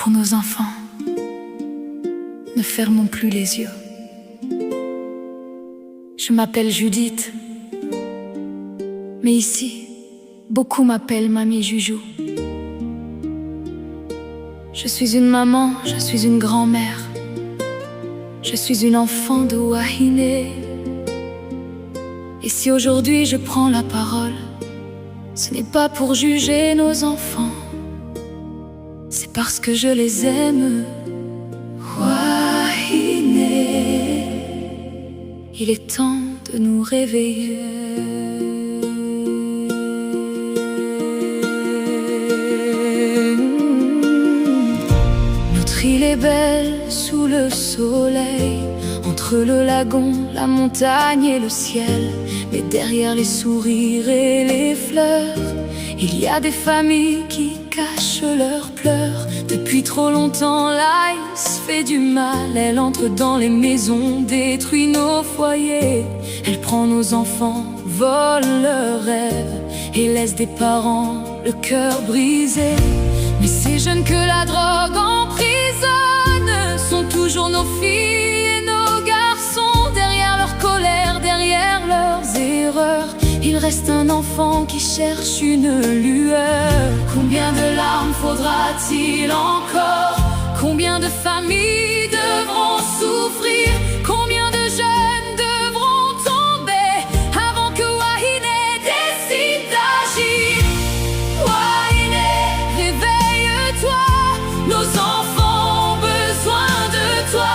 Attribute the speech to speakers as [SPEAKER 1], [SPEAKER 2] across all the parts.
[SPEAKER 1] pour nos enfants. Ne fermons plus les yeux. Je m'appelle Judith, mais ici, beaucoup m'appellent Mamie Joujou. Je suis une maman, je suis une grand-mère, je suis une enfant de Wahine. Et si aujourd'hui je prends la parole, ce n'est pas pour juger nos enfants, c'est parce que je les aime. Wahine, il est temps de nous réveiller. Notre île est belle sous le soleil, entre le lagon, la montagne et le ciel. Mais derrière les sourires et les fleurs, il y a des familles qui cachent leurs pleurs. Depuis trop longtemps, l'Aïs fait du mal. Elle entre dans les maisons, détruit nos foyers. Elle prend nos enfants, vole leurs rêves et laisse des parents le cœur brisé. Mais ces jeunes que la drogue emprisonne sont toujours nos filles et nos garçons. Derrière leur colère, derrière leurs erreurs, il reste un enfant qui cherche une lueur. Combien de larmes faudra-t-il encore? Combien de familles devront souffrir? Combien de jeunes devront tomber avant que Wahine décide d'agir? Wahine, réveille-toi, nos enfants ont besoin de toi.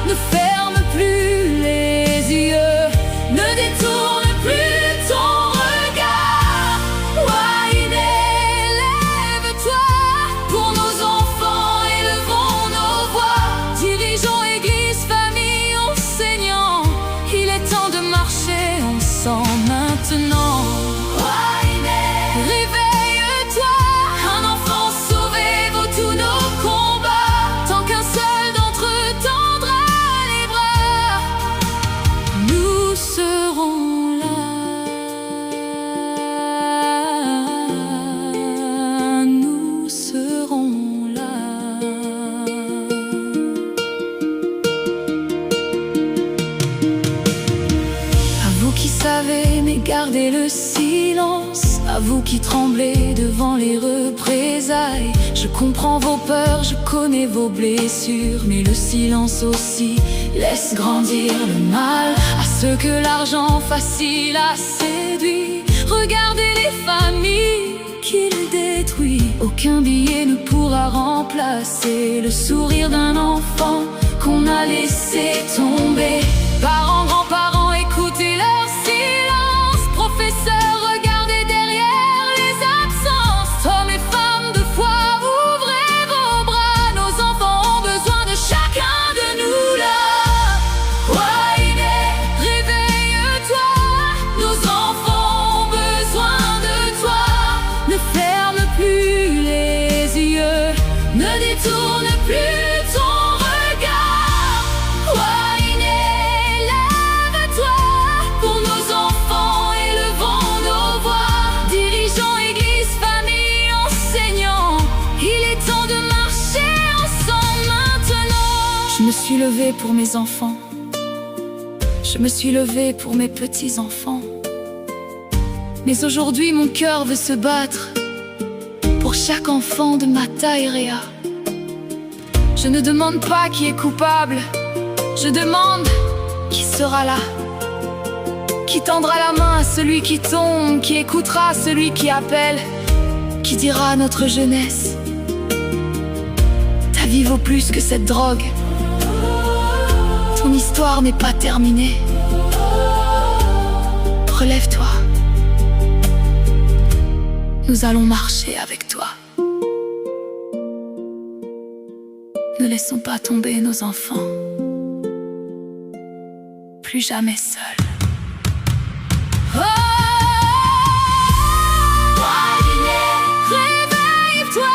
[SPEAKER 1] Ne ferme plus les yeux, ne détourne plus ton regard. Wahine, lève-toi pour nos enfants, élevons nos voix. Dirigeons église, famille, enseignants, il est temps de marcher ensemble maintenant. Wahine, réveille-toi, un enfant sauvé vaut tous nos combats. Tant qu'un seul d'entre eux tendra les bras, nous serons là. Nous serons là. À vous qui savez, mais gardez le silence. À vous qui tremblez devant les représailles. Je comprends vos peurs, je connais vos blessures, mais le silence aussi laisse grandir le mal. À ceux que l'argent facile a séduit, regardez les familles qu'il détruit. Aucun billet ne pourra remplacer le sourire d'un enfant qu'on a laissé tomber. Parents, grands-parents, écoutez leur silence. Professeurs, regardez derrière les absences. Hommes et femmes de foi, ouvrez vos bras. Nos enfants ont besoin de chacun de nous là. Wahine, réveille-toi, nos enfants ont besoin de toi. Ne ferme plus les yeux, ne détourne plus ton regard. Wahine, lève-toi pour nos enfants, élevons nos voix. Dirigeants, église, famille, enseignants, il est temps de marcher ensemble maintenant. Je me suis levée pour mes enfants, je me suis levée pour mes petits-enfants. Mais aujourd'hui mon cœur veut se battre pour chaque enfant de Mata et Réa. Je ne demande pas qui est coupable, je demande qui sera là, qui tendra la main à celui qui tombe, qui écoutera celui qui appelle, qui dira à notre jeunesse: ta vie vaut plus que cette drogue, ton histoire n'est pas terminée. Relève-toi, nous allons marcher avec toi. Ne laissons pas tomber nos enfants, plus jamais seuls. Wahine, réveille-toi,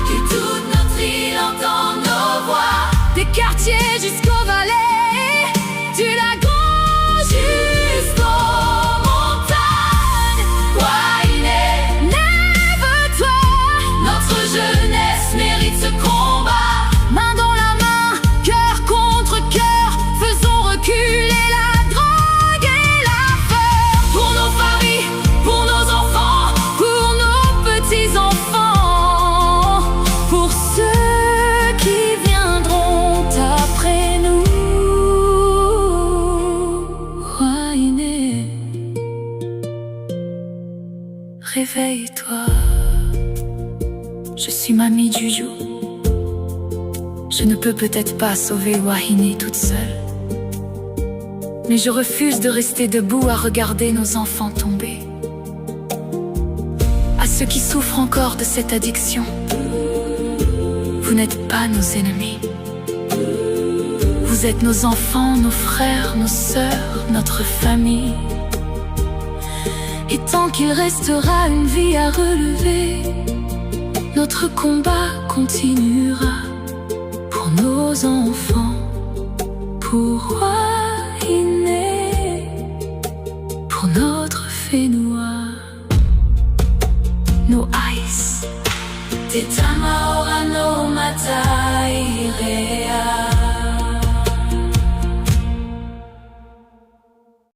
[SPEAKER 1] que toute notre île entende nos voix. Des quartiers jusqu'aux vallées, du lagon jusqu'aux montagnes. Wahine, lève-toi, notre jeunesse mérite ce combat. Je suis Mamie Juju. Je ne peux peut-être pas sauver Wahine toute seule, mais je refuse de rester debout à regarder nos enfants tomber. À ceux qui souffrent encore de cette addiction, vous n'êtes pas nos ennemis. Vous êtes nos enfants, nos frères, nos sœurs, notre famille. Et tant qu'il restera une vie à relever, notre combat continuera pour nos enfants, pour Wahine, pour notre Fénois. No ice, Tetama ora no mata.